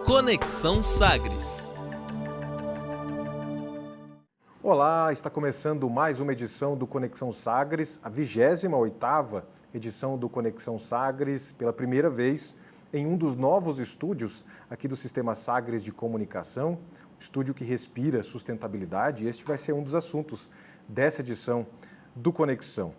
Conexão Sagres. Olá, está começando mais uma edição do Conexão Sagres, a 28ª edição do Conexão Sagres, pela primeira vez em um dos novos estúdios aqui do Sistema Sagres de Comunicação, estúdio que respira sustentabilidade, e este vai ser um dos assuntos dessa edição do Conexão.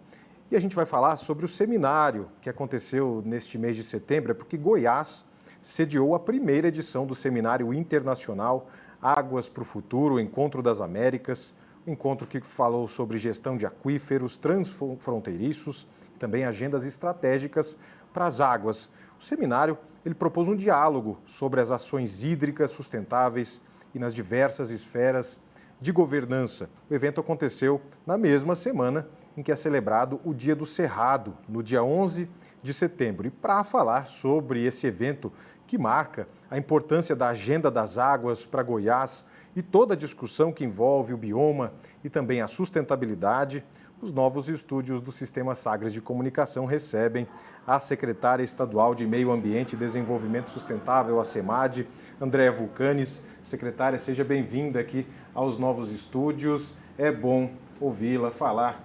E a gente vai falar sobre o seminário que aconteceu neste mês de setembro, porque Goiás sediou a primeira edição do Seminário Internacional Águas para o Futuro, o Encontro das Américas, um encontro que falou sobre gestão de aquíferos transfronteiriços e também agendas estratégicas para as águas. O seminário ele propôs um diálogo sobre as ações hídricas sustentáveis e nas diversas esferas de governança. O evento aconteceu na mesma semana em que é celebrado o Dia do Cerrado, no dia 11 de setembro. E para falar sobre esse evento que marca a importância da Agenda das Águas para Goiás e toda a discussão que envolve o bioma e também a sustentabilidade, os novos estúdios do Sistema Sagres de Comunicação recebem a secretária estadual de Meio Ambiente e Desenvolvimento Sustentável, a SEMAD, Andréa Vulcanes. Secretária, seja bem-vinda aqui aos novos estúdios. É bom ouvi-la falar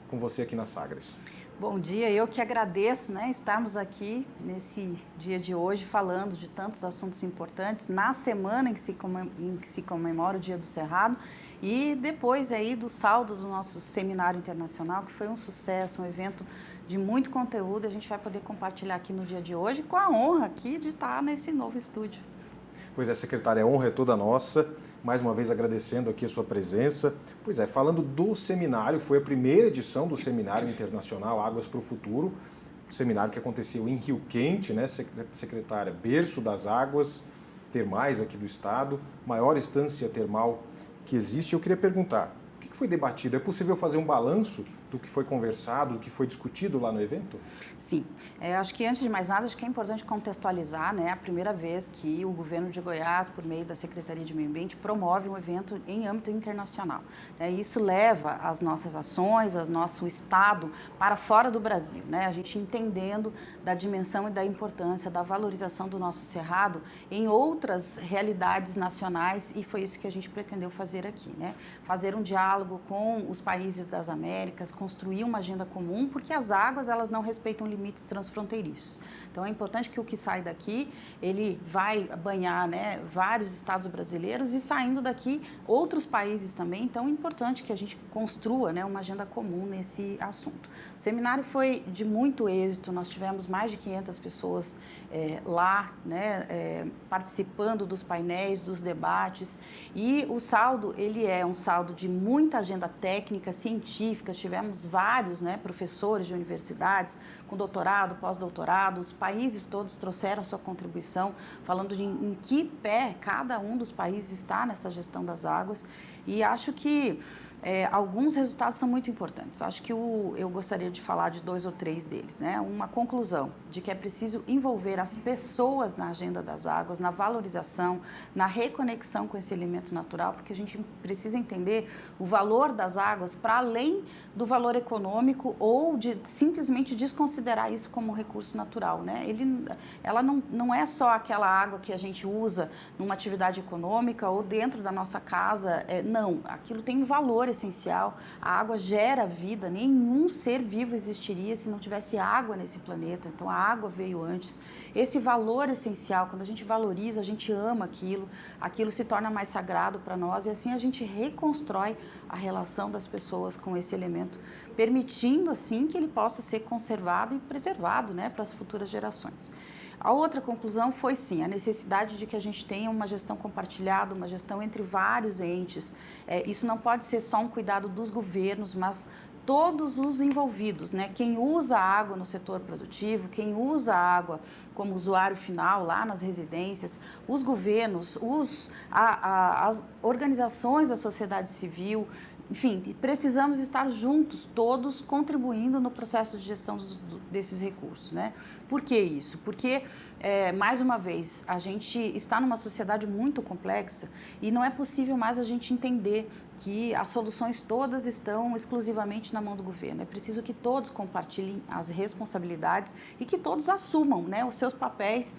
com você aqui na Sagres. Bom dia, eu que agradeço, estarmos aqui nesse dia de hoje falando de tantos assuntos importantes, na semana em que se comemora o Dia do Cerrado e depois aí do saldo do nosso seminário internacional, que foi um sucesso, um evento de muito conteúdo, a gente vai poder compartilhar aqui no dia de hoje com a honra aqui de estar nesse novo estúdio. Pois é, secretária, a honra é toda nossa. Mais uma vez agradecendo aqui a sua presença. Pois é, falando do seminário, foi a primeira edição do Seminário Internacional Águas para o Futuro, um seminário que aconteceu em Rio Quente, secretária? Berço das águas termais aqui do estado, maior instância termal que existe. Eu queria perguntar, o que foi debatido? É possível fazer um balanço do que foi conversado, do que foi discutido lá no evento? Sim, acho que antes de mais nada, acho que é importante contextualizar, a primeira vez que o governo de Goiás, por meio da Secretaria de Meio Ambiente, promove um evento em âmbito internacional. Isso leva as nossas ações, o nosso estado para fora do Brasil, a gente entendendo da dimensão e da importância da valorização do nosso cerrado em outras realidades nacionais, e foi isso que a gente pretendeu fazer aqui, fazer um diálogo com os países das Américas, construir uma agenda comum, porque as águas elas não respeitam limites transfronteiriços. Então é importante que o que sai daqui, ele vai banhar vários estados brasileiros e saindo daqui outros países também. Então é importante que a gente construa uma agenda comum nesse assunto. O seminário foi de muito êxito, nós tivemos mais de 500 pessoas lá, participando dos painéis, dos debates, e o saldo, ele é um saldo de muita agenda técnica, científica. Tivemos vários professores de universidades com doutorado, pós-doutorado, os países todos trouxeram sua contribuição, falando de em que pé cada um dos países está nessa gestão das águas, e acho que alguns resultados são muito importantes. Acho que eu gostaria de falar de 2 ou 3 deles. Uma conclusão de que é preciso envolver as pessoas na agenda das águas, na valorização, na reconexão com esse elemento natural, porque a gente precisa entender o valor das águas para além do valor econômico ou de simplesmente desconsiderar isso como um recurso natural. Ela não é só aquela água que a gente usa numa atividade econômica ou dentro da nossa casa, não. Aquilo tem um valor essencial. A água gera vida, nenhum ser vivo existiria se não tivesse água nesse planeta. Então a água veio antes. Esse valor essencial, quando a gente valoriza, a gente ama aquilo se torna mais sagrado para nós, e assim a gente reconstrói a relação das pessoas com esse elemento, permitindo assim que ele possa ser conservado e preservado para as futuras gerações. A outra conclusão foi, sim, a necessidade de que a gente tenha uma gestão compartilhada, uma gestão entre vários entes. Isso não pode ser só um cuidado dos governos, mas todos os envolvidos, Quem usa a água no setor produtivo, quem usa a água como usuário final lá nas residências, os governos, as organizações da sociedade civil, enfim, precisamos estar juntos, todos contribuindo no processo de gestão desses recursos, Por que isso? Porque, mais uma vez, a gente está numa sociedade muito complexa e não é possível mais a gente entender que as soluções todas estão exclusivamente na mão do governo. É preciso que todos compartilhem as responsabilidades e que todos assumam, né, os seus papéis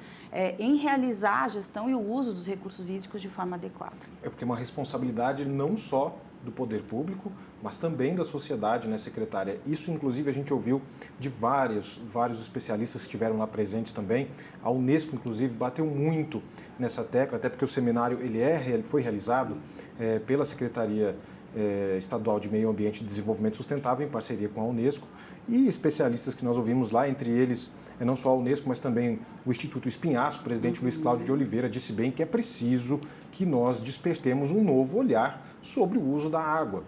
em realizar a gestão e o uso dos recursos hídricos de forma adequada. É porque é uma responsabilidade não só do poder público, mas também da sociedade, né, secretária? Isso, inclusive, a gente ouviu de vários especialistas que estiveram lá presentes também. A Unesco, inclusive, bateu muito nessa tecla, até porque o seminário foi realizado pela Secretaria Estadual de Meio Ambiente e Desenvolvimento Sustentável, em parceria com a Unesco, e especialistas que nós ouvimos lá, entre eles, não só a Unesco, mas também o Instituto Espinhaço. O presidente Luiz Cláudio de Oliveira disse bem que é preciso que nós despertemos um novo olhar sobre o uso da água.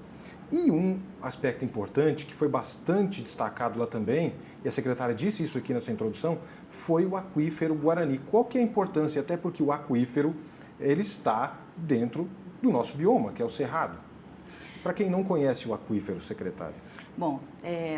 E um aspecto importante, que foi bastante destacado lá também, e a secretária disse isso aqui nessa introdução, foi o aquífero Guarani. Qual que é a importância? Até porque o aquífero, ele está dentro do nosso bioma, que é o Cerrado. Para quem não conhece o aquífero, secretária. Bom,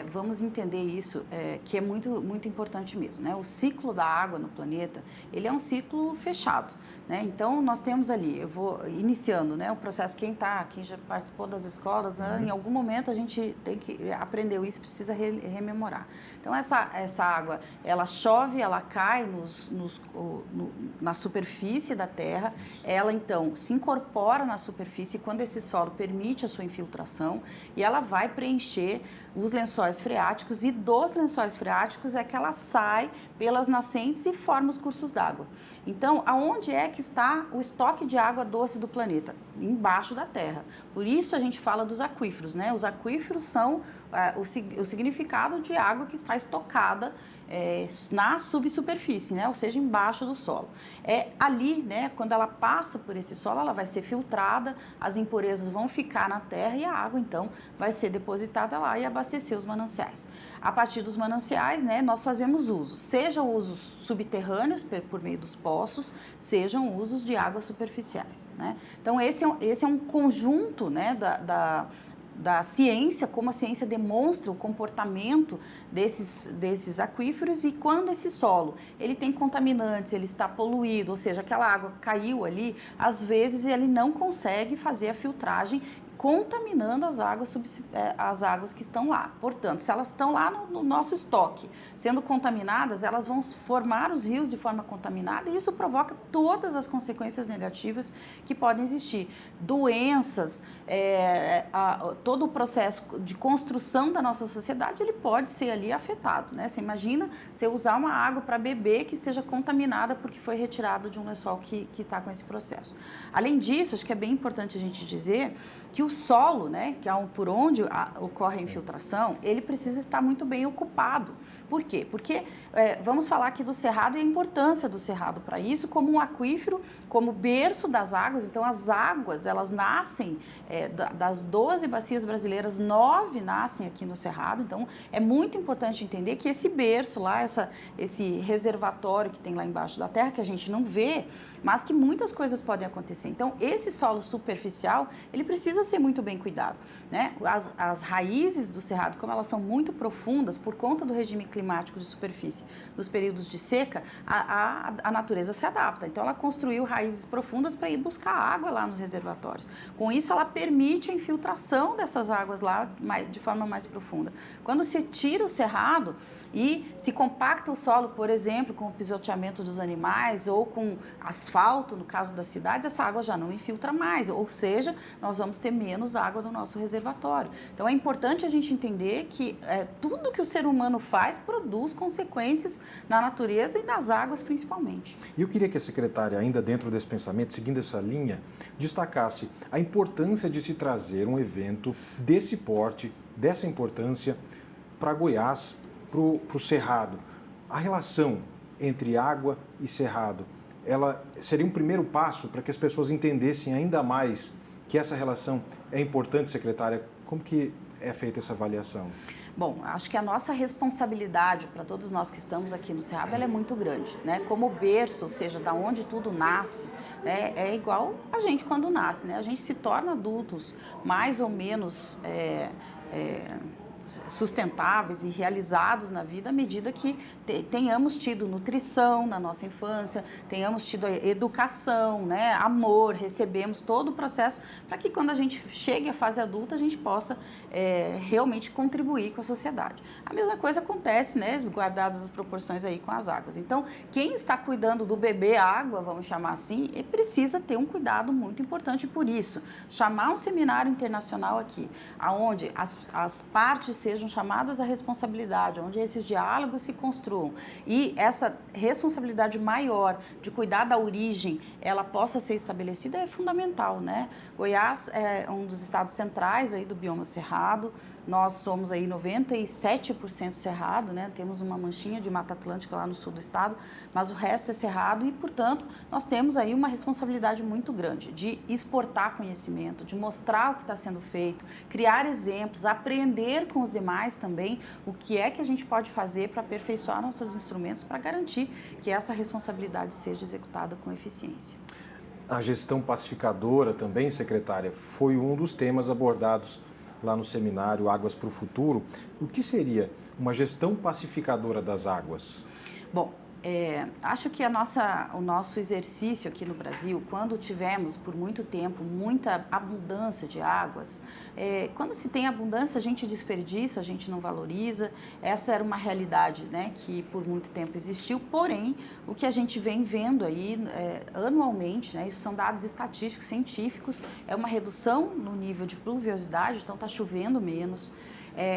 vamos entender isso, que é muito importante mesmo, né? O ciclo da água no planeta, ele é um ciclo fechado, né? Então, nós temos ali, eu vou iniciando, né, o processo, quem já participou das escolas, né, em algum momento a gente tem que aprendeu isso, precisa rememorar. Então, essa água, ela chove, ela cai na superfície da terra, ela, então, se incorpora na superfície quando esse solo permite a sua infiltração e ela vai preencher os lençóis freáticos, e dos lençóis freáticos é que ela sai pelas nascentes e forma os cursos d'água. Então, aonde é que está o estoque de água doce do planeta? Embaixo da terra. Por isso a gente fala dos aquíferos, né? Os aquíferos são o significado de água que está estocada na subsuperfície, né? Ou seja, embaixo do solo. Ali, né, quando ela passa por esse solo, ela vai ser filtrada, as impurezas vão ficar na terra e a água, então, vai ser depositada lá e abastecer os mananciais. A partir dos mananciais, né, nós fazemos uso, sejam usos subterrâneos por meio dos poços, sejam usos de águas superficiais, né? Então, esse é um conjunto, né, da ciência, como a ciência demonstra o comportamento desses aquíferos, e quando esse solo ele tem contaminantes, ele está poluído, ou seja, aquela água caiu ali, às vezes ele não consegue fazer a filtragem, contaminando as águas que estão lá. Portanto, se elas estão lá no nosso estoque, sendo contaminadas, elas vão formar os rios de forma contaminada, e isso provoca todas as consequências negativas que podem existir. Doenças, todo o processo de construção da nossa sociedade, ele pode ser ali afetado, né? Você imagina você usar uma água para beber que esteja contaminada porque foi retirada de um lençol que está com esse processo. Além disso, acho que é bem importante a gente dizer que o solo, né, que é por onde ocorre a infiltração, ele precisa estar muito bem ocupado. Por quê? Porque vamos falar aqui do Cerrado e a importância do Cerrado para isso, como um aquífero, como berço das águas. Então, as águas, elas nascem das 12 bacias brasileiras, 9 nascem aqui no Cerrado. Então, é muito importante entender que esse berço lá, esse reservatório que tem lá embaixo da terra, que a gente não vê, mas que muitas coisas podem acontecer. Então, esse solo superficial, ele precisa ser muito bem cuidado, né? As raízes do Cerrado, como elas são muito profundas por conta do regime climático de superfície, nos períodos de seca, a natureza se adapta. Então, ela construiu raízes profundas para ir buscar água lá nos reservatórios. Com isso, ela permite a infiltração dessas águas lá de forma mais profunda. Quando se tira o cerrado e se compacta o solo, por exemplo, com o pisoteamento dos animais ou com asfalto, no caso das cidades, essa água já não infiltra mais, ou seja, nós vamos ter menos água no nosso reservatório. Então, é importante a gente entender que tudo que o ser humano faz produz consequências na natureza e nas águas, principalmente. E eu queria que a secretária, ainda dentro desse pensamento, seguindo essa linha, destacasse a importância de se trazer um evento desse porte, dessa importância, para Goiás, para o Cerrado. A relação entre água e Cerrado, ela seria um primeiro passo para que as pessoas entendessem ainda mais que essa relação é importante, secretária. Como que é feita essa avaliação? Bom, acho que a nossa responsabilidade para todos nós que estamos aqui no Cerrado, ela é muito grande, né? Como berço, ou seja, da onde tudo nasce, né? É igual a gente quando nasce, né? A gente se torna adultos mais ou menos sustentáveis e realizados na vida à medida que tenhamos tido nutrição na nossa infância, tenhamos tido educação, né, amor, recebemos todo o processo para que quando a gente chegue à fase adulta a gente possa realmente contribuir com a sociedade. A mesma coisa acontece, né, guardadas as proporções aí com as águas. Então, quem está cuidando do bebê água, vamos chamar assim, precisa ter um cuidado muito importante por isso. Chamar um seminário internacional aqui, onde as partes sejam chamadas à responsabilidade, onde esses diálogos se construam e essa responsabilidade maior de cuidar da origem, ela possa ser estabelecida é fundamental, né? Goiás é um dos estados centrais aí do bioma cerrado, nós somos aí 97% cerrado, né? Temos uma manchinha de Mata Atlântica lá no sul do estado, mas o resto é cerrado e, portanto, nós temos aí uma responsabilidade muito grande de exportar conhecimento, de mostrar o que está sendo feito, criar exemplos, aprender com os demais também o que é que a gente pode fazer para aperfeiçoar nossos instrumentos para garantir que essa responsabilidade seja executada com eficiência. A gestão pacificadora também, secretária, foi um dos temas abordados lá no seminário Águas para o Futuro. O que seria uma gestão pacificadora das águas? Bom, acho que o nosso exercício aqui no Brasil, quando tivemos por muito tempo muita abundância de águas, quando se tem abundância a gente desperdiça, a gente não valoriza, essa era uma realidade, né, que por muito tempo existiu, porém o que a gente vem vendo aí anualmente, né, isso são dados estatísticos, científicos, é uma redução no nível de pluviosidade, então está chovendo menos.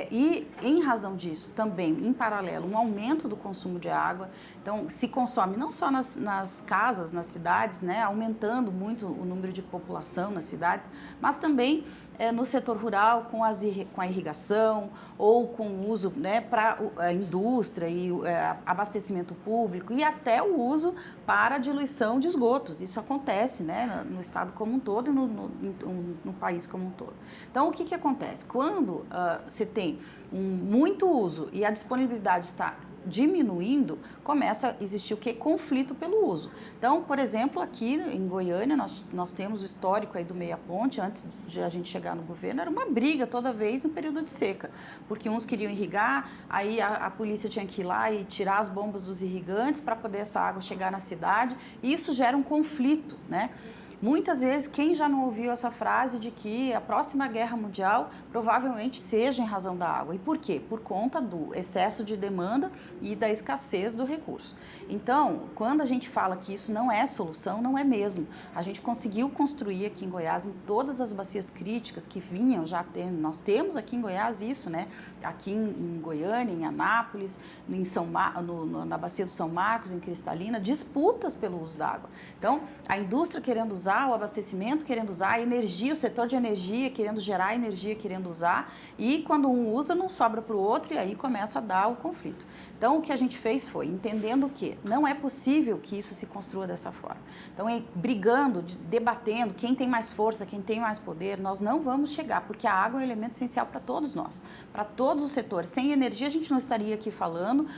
E, em razão disso, também, em paralelo, um aumento do consumo de água. Então, se consome não só nas casas, nas cidades, né, aumentando muito o número de população nas cidades, mas também no setor rural, com a irrigação ou com o uso, né, para a indústria e abastecimento público e até o uso para a diluição de esgotos. Isso acontece, né, no estado como um todo e no país como um todo. Então, o que acontece? Quando você tem muito uso e a disponibilidade está diminuindo, começa a existir o quê? Conflito pelo uso. Então, por exemplo, aqui em Goiânia, nós temos o histórico aí do Meia Ponte, antes de a gente chegar no governo, era uma briga toda vez no período de seca, porque uns queriam irrigar, aí a polícia tinha que ir lá e tirar as bombas dos irrigantes para poder essa água chegar na cidade, e isso gera um conflito, né? Muitas vezes, quem já não ouviu essa frase de que a próxima guerra mundial provavelmente seja em razão da água. E por quê? Por conta do excesso de demanda e da escassez do recurso. Então, quando a gente fala que isso não é solução, não é mesmo. A gente conseguiu construir aqui em Goiás, em todas as bacias críticas que vinham já tendo, nós temos aqui em Goiás isso, né? Aqui em Goiânia, em Anápolis, na bacia do São Marcos, em Cristalina, disputas pelo uso da água. Então, a indústria querendo usar, o abastecimento querendo usar, a energia, o setor de energia querendo gerar energia, querendo usar, e quando um usa, não sobra para o outro, e aí começa a dar o conflito. Então, o que a gente fez foi, entendendo que não é possível que isso se construa dessa forma. Então, brigando, debatendo, quem tem mais força, quem tem mais poder, nós não vamos chegar, porque a água é um elemento essencial para todos nós, para todos os setores. Sem energia, a gente não estaria aqui falando,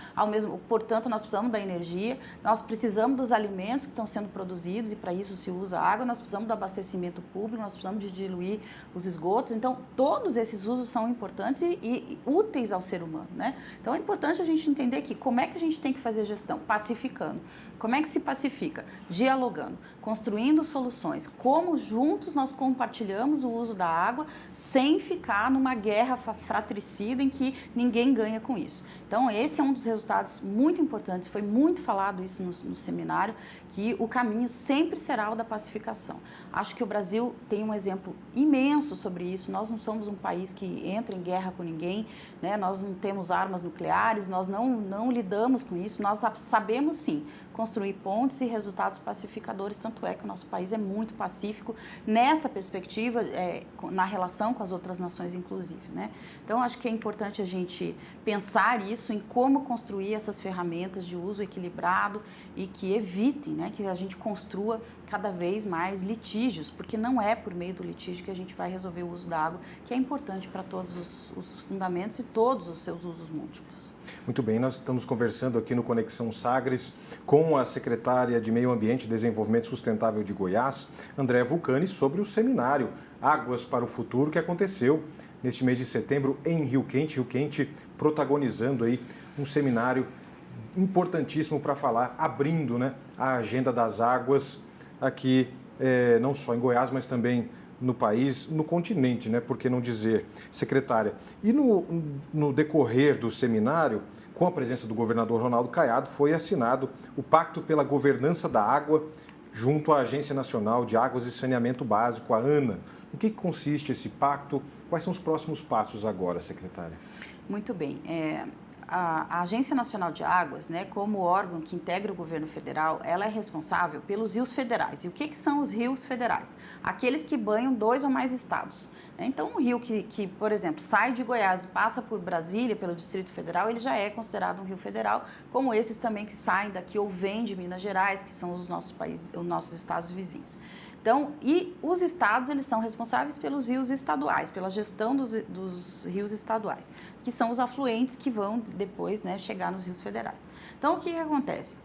portanto, nós precisamos da energia, nós precisamos dos alimentos que estão sendo produzidos, e para isso se usa água, nós precisamos do abastecimento público, nós precisamos de diluir os esgotos. Então, todos esses usos são importantes e úteis ao ser humano, né? Então, é importante a gente entender que como é que a gente tem que fazer gestão? Pacificando. Como é que se pacifica? Dialogando, construindo soluções. Como juntos nós compartilhamos o uso da água sem ficar numa guerra fratricida em que ninguém ganha com isso. Então, esse é um dos resultados muito importantes. Foi muito falado isso no seminário, que o caminho sempre será o da pacificação. Acho que o Brasil tem um exemplo imenso sobre isso. Nós não somos um país que entra em guerra com ninguém, né? Nós não temos armas nucleares, nós não lidamos com isso. Nós sabemos, sim, construir pontes e resultados pacificadores, tanto é que o nosso país é muito pacífico nessa perspectiva, na relação com as outras nações, inclusive, né? Então, acho que é importante a gente pensar isso, em como construir essas ferramentas de uso equilibrado e que evitem, né, que a gente construa cada vez mais litígios, porque não é por meio do litígio que a gente vai resolver o uso da água, que é importante para todos os fundamentos e todos os seus usos múltiplos. Muito bem, nós estamos conversando aqui no Conexão Sagres com a secretária de Meio Ambiente e Desenvolvimento Sustentável de Goiás, Andréa Vulcani, sobre o seminário Águas para o Futuro, que aconteceu neste mês de setembro em Rio Quente protagonizando aí um seminário importantíssimo para falar, abrindo, né, a agenda das águas aqui, não só em Goiás, mas também no país, no continente, né, por que não dizer, secretária. E no decorrer do seminário, com a presença do governador Ronaldo Caiado, foi assinado o Pacto pela Governança da Água, junto à Agência Nacional de Águas e Saneamento Básico, a ANA. O que consiste esse pacto? Quais são os próximos passos agora, secretária? Muito bem. A Agência Nacional de Águas, né, como órgão que integra o governo federal, ela é responsável pelos rios federais. E o que são os rios federais? Aqueles que banham 2 ou mais estados. Então, um rio que, por exemplo, sai de Goiás e passa por Brasília, pelo Distrito Federal, ele já é considerado um rio federal, como esses também que saem daqui ou vêm de Minas Gerais, que são os nossos estados vizinhos. Então, e os estados, eles são responsáveis pelos rios estaduais, pela gestão dos rios estaduais, que são os afluentes que vão depois, né, chegar nos rios federais. Então, o que acontece?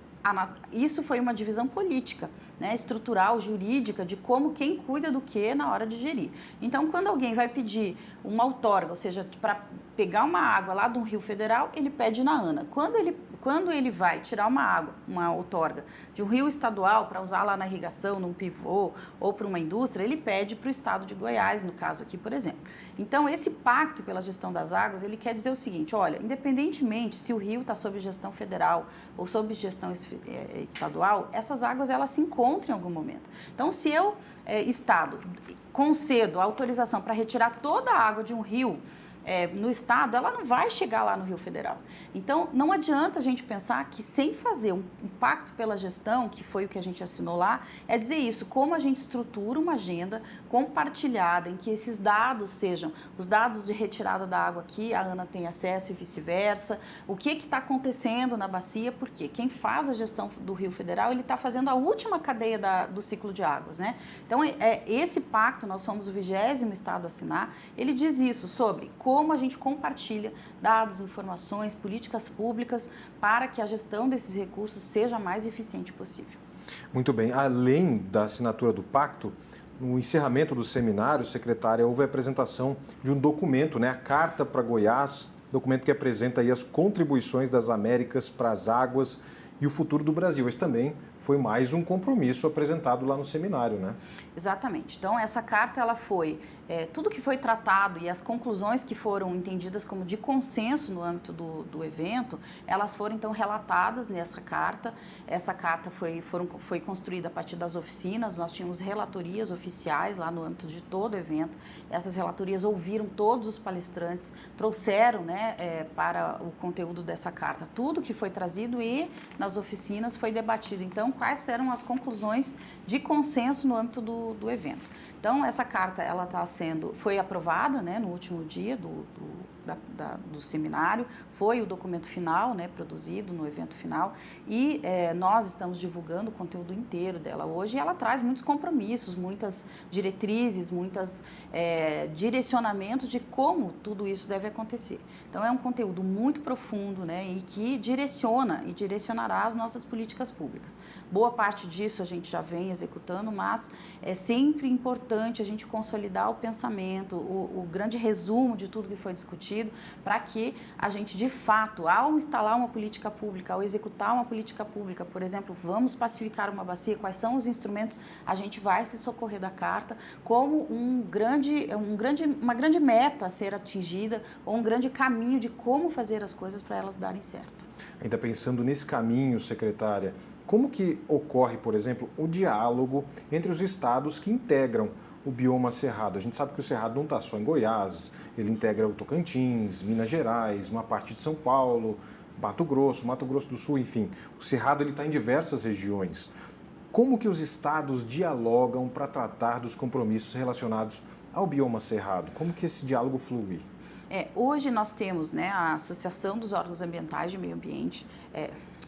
Isso foi uma divisão política, né, estrutural, jurídica, de como quem cuida do que na hora de gerir. Então, quando alguém vai pedir uma outorga, ou seja, para pegar uma água lá de um rio federal, ele pede na ANA. Quando ele vai tirar uma água, uma outorga, de um rio estadual para usar lá na irrigação, num pivô ou para uma indústria, ele pede para o estado de Goiás, no caso aqui, por exemplo. Então, esse pacto pela gestão das águas, ele quer dizer o seguinte, olha, independentemente se o rio está sob gestão federal ou sob gestão estadual, essas águas, elas se encontram em algum momento. Então, se eu, estado, concedo a autorização para retirar toda a água de um rio, no estado, ela não vai chegar lá no Rio Federal. Então, não adianta a gente pensar que sem fazer um pacto pela gestão, que foi o que a gente assinou lá, é dizer isso, como a gente estrutura uma agenda compartilhada, em que esses dados sejam os dados de retirada da água aqui, a ANA tem acesso e vice-versa, o que está acontecendo na bacia, porque quem faz a gestão do Rio Federal, ele está fazendo a última cadeia do ciclo de águas, né? Então, esse pacto, nós somos o 20º estado a assinar, ele diz isso sobre como a gente compartilha dados, informações, políticas públicas para que a gestão desses recursos seja a mais eficiente possível. Muito bem. Além da assinatura do pacto, no encerramento do seminário, secretária, houve a apresentação de um documento, né, a Carta para Goiás, documento que apresenta aí as contribuições das Américas para as águas e o futuro do Brasil. Esse também foi mais um compromisso apresentado lá no seminário, né? Exatamente. Então, essa carta, ela foi, tudo que foi tratado e as conclusões que foram entendidas como de consenso no âmbito do evento, elas foram, então, relatadas nessa carta. Essa carta foi construída a partir das oficinas, nós tínhamos relatorias oficiais lá no âmbito de todo o evento. Essas relatorias ouviram todos os palestrantes, trouxeram, né, para o conteúdo dessa carta tudo que foi trazido e nas oficinas foi debatido. Então, quais eram as conclusões de consenso no âmbito do evento. Então, essa carta ela foi aprovada, né, no último dia do seminário, foi o documento final, né, produzido no evento final, e nós estamos divulgando o conteúdo inteiro dela hoje, e ela traz muitos compromissos, muitas diretrizes, muitos direcionamentos de como tudo isso deve acontecer. Então, é um conteúdo muito profundo, né, e que direciona e direcionará as nossas políticas públicas. Boa parte disso a gente já vem executando, mas é sempre importante a gente consolidar o pensamento, o grande resumo de tudo que foi discutido, para que a gente, de fato, ao instalar uma política pública, ao executar uma política pública, por exemplo, vamos pacificar uma bacia, quais são os instrumentos, a gente vai se socorrer da carta como uma grande meta a ser atingida ou um grande caminho de como fazer as coisas para elas darem certo. Ainda pensando nesse caminho, secretária, como que ocorre, por exemplo, o diálogo entre os estados que integram o bioma Cerrado? A gente sabe que o Cerrado não está só em Goiás, ele integra o Tocantins, Minas Gerais, uma parte de São Paulo, Mato Grosso do Sul, enfim. O Cerrado está em diversas regiões. Como que os estados dialogam para tratar dos compromissos relacionados ao bioma Cerrado? Como que esse diálogo flui? Hoje nós temos, né, a Associação dos Órgãos Ambientais de Meio Ambiente,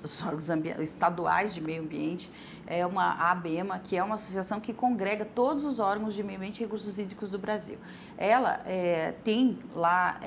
os órgãos estaduais de meio ambiente, é a ABEMA, que é uma associação que congrega todos os órgãos de meio ambiente e recursos hídricos do Brasil. Ela tem lá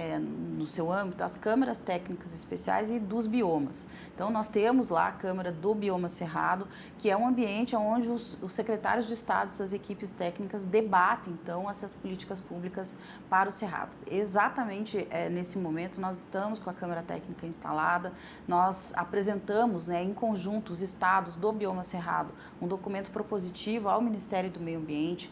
no seu âmbito as câmaras técnicas especiais e dos biomas. Então, nós temos lá a Câmara do Bioma Cerrado, que é um ambiente onde os secretários de Estado e suas equipes técnicas debatem, então, essas políticas públicas para o Cerrado. Exatamente nesse momento, nós estamos com a Câmara Técnica instalada, nós apresentamos, em conjunto, os estados do Bioma Cerrado, um documento propositivo ao Ministério do Meio Ambiente,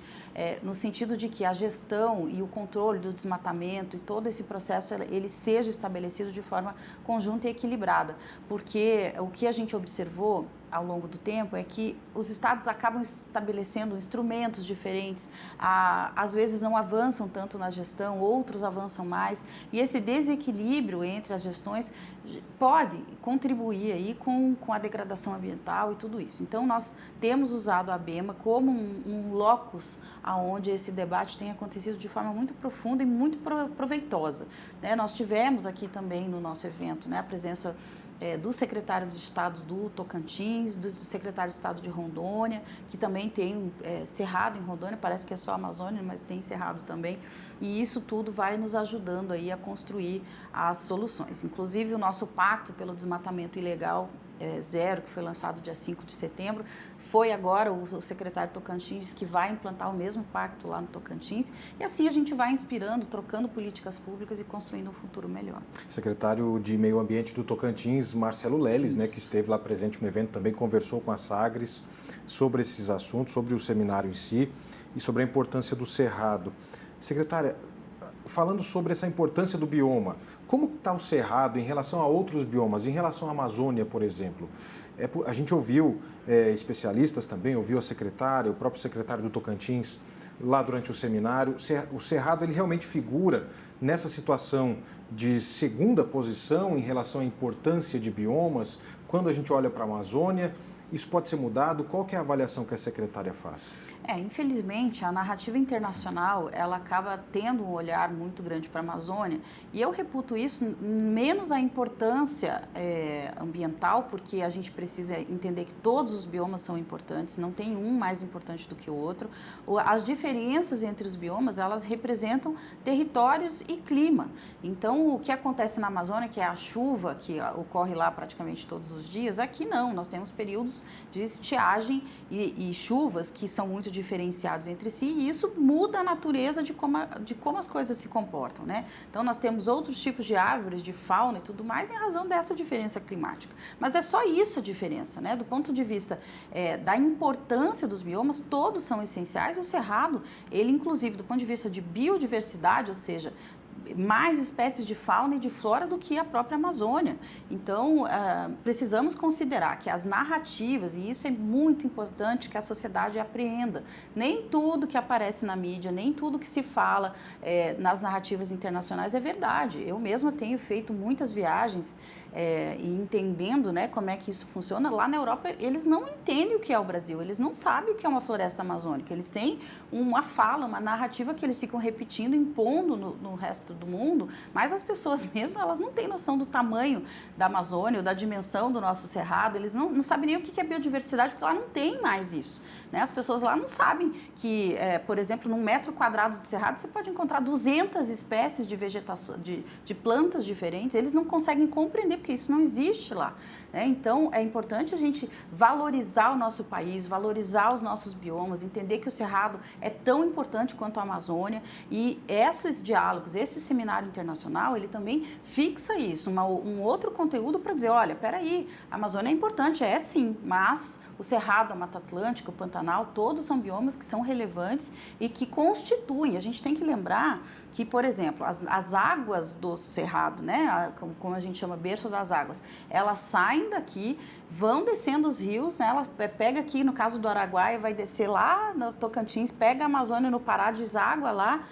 no sentido de que a gestão e o controle do desmatamento e todo esse processo, ele seja estabelecido de forma conjunta e equilibrada, porque o que a gente observou ao longo do tempo é que os estados acabam estabelecendo instrumentos diferentes, às vezes não avançam tanto na gestão, outros avançam mais, e esse desequilíbrio entre as gestões pode contribuir aí com a degradação ambiental e tudo isso. Então, nós temos usado a ABEMA como um locus onde esse debate tem acontecido de forma muito profunda e muito proveitosa. Nós tivemos aqui também no nosso evento a presença do secretário de Estado do Tocantins, do secretário de Estado de Rondônia, que também tem cerrado em Rondônia, parece que é só a Amazônia, mas tem cerrado também, e isso tudo vai nos ajudando aí a construir as soluções. Inclusive, o nosso pacto pelo desmatamento ilegal zero, que foi lançado dia 5 de setembro, foi agora o secretário Tocantins que vai implantar o mesmo pacto lá no Tocantins, e assim a gente vai inspirando, trocando políticas públicas e construindo um futuro melhor. Secretário de Meio Ambiente do Tocantins, Marcelo Leles, que esteve lá presente no evento, também conversou com a Sagres sobre esses assuntos, sobre o seminário em si e sobre a importância do Cerrado. Secretária, falando sobre essa importância do bioma, como está o Cerrado em relação a outros biomas, em relação à Amazônia, por exemplo? A gente ouviu especialistas também, ouviu a secretária, o próprio secretário do Tocantins, lá durante o seminário. O Cerrado, ele realmente figura nessa situação de segunda posição em relação à importância de biomas, quando a gente olha para a Amazônia. Isso pode ser mudado? Qual que é a avaliação que a secretária faz? Infelizmente, a narrativa internacional, ela acaba tendo um olhar muito grande para a Amazônia, e eu reputo isso menos a importância ambiental, porque a gente precisa entender que todos os biomas são importantes, não tem um mais importante do que o outro. As diferenças entre os biomas, elas representam territórios e clima. Então, o que acontece na Amazônia, que é a chuva, que ocorre lá praticamente todos os dias, aqui não, nós temos períodos de estiagem e chuvas que são muito diferenciados entre si, e isso muda a natureza de como as coisas se comportam, Então, nós temos outros tipos de árvores, de fauna e tudo mais, em razão dessa diferença climática. Mas é só isso a diferença, Do ponto de vista da importância dos biomas, todos são essenciais. O Cerrado, ele, inclusive, do ponto de vista de biodiversidade, ou seja, mais espécies de fauna e de flora do que a própria Amazônia. Então, precisamos considerar que as narrativas, e isso é muito importante que a sociedade apreenda, nem tudo que aparece na mídia, nem tudo que se fala nas narrativas internacionais é verdade. Eu mesma tenho feito muitas viagens e entendendo como é que isso funciona. Lá na Europa, eles não entendem o que é o Brasil, eles não sabem o que é uma floresta amazônica, eles têm uma fala, uma narrativa que eles ficam repetindo, impondo no resto do mundo, mas as pessoas mesmo, elas não têm noção do tamanho da Amazônia, ou da dimensão do nosso cerrado, eles não sabem nem o que é biodiversidade, porque lá não tem mais isso, As pessoas lá não sabem que, por exemplo, num metro quadrado de cerrado, você pode encontrar 200 espécies de vegetação, de plantas diferentes, eles não conseguem compreender, porque isso não existe lá, Então, é importante a gente valorizar o nosso país, valorizar os nossos biomas, entender que o Cerrado é tão importante quanto a Amazônia, e esses diálogos, esse seminário internacional, ele também fixa isso, um outro conteúdo para dizer, olha, peraí, a Amazônia é importante, sim, mas o Cerrado, a Mata Atlântica, o Pantanal, todos são biomas que são relevantes e que constituem. A gente tem que lembrar que, por exemplo, as águas do Cerrado, como a gente chama, berço das águas, elas saem daqui, vão descendo os rios, ela pega aqui, no caso do Araguaia, vai descer lá no Tocantins, pega a Amazônia no Pará, deságua lá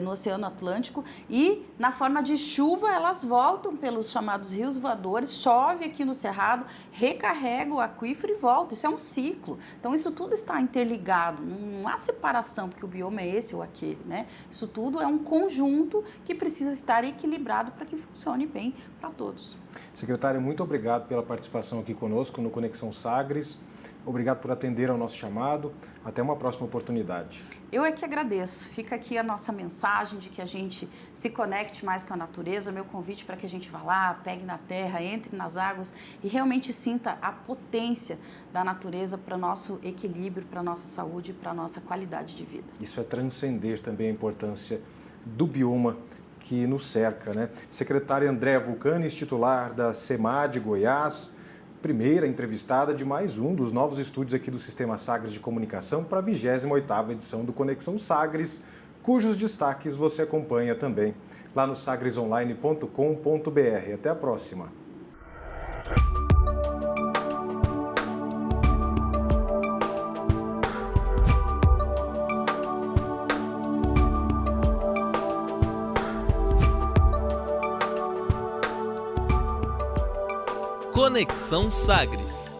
no Oceano Atlântico, hidrológico e na forma de chuva elas voltam pelos chamados rios voadores, chove aqui no Cerrado, recarrega o aquífero e volta. Isso é um ciclo. Então isso tudo está interligado, não há separação, porque o bioma é esse ou aquele, né? Isso tudo é um conjunto que precisa estar equilibrado para que funcione bem para todos. Secretária, muito obrigado pela participação aqui conosco no Conexão Sagres. Obrigado por atender ao nosso chamado. Até uma próxima oportunidade. Eu é que agradeço. Fica aqui a nossa mensagem de que a gente se conecte mais com a natureza. Meu convite para que a gente vá lá, pegue na terra, entre nas águas e realmente sinta a potência da natureza para o nosso equilíbrio, para a nossa saúde, para a nossa qualidade de vida. Isso é transcender também a importância do bioma que nos cerca, né? Secretária Andréa Vulcanes, titular da SEMAD Goiás, primeira entrevistada de mais um dos novos estúdios aqui do Sistema Sagres de Comunicação para a 28ª edição do Conexão Sagres, cujos destaques você acompanha também lá no sagresonline.com.br. Até a próxima! Conexão Sagres.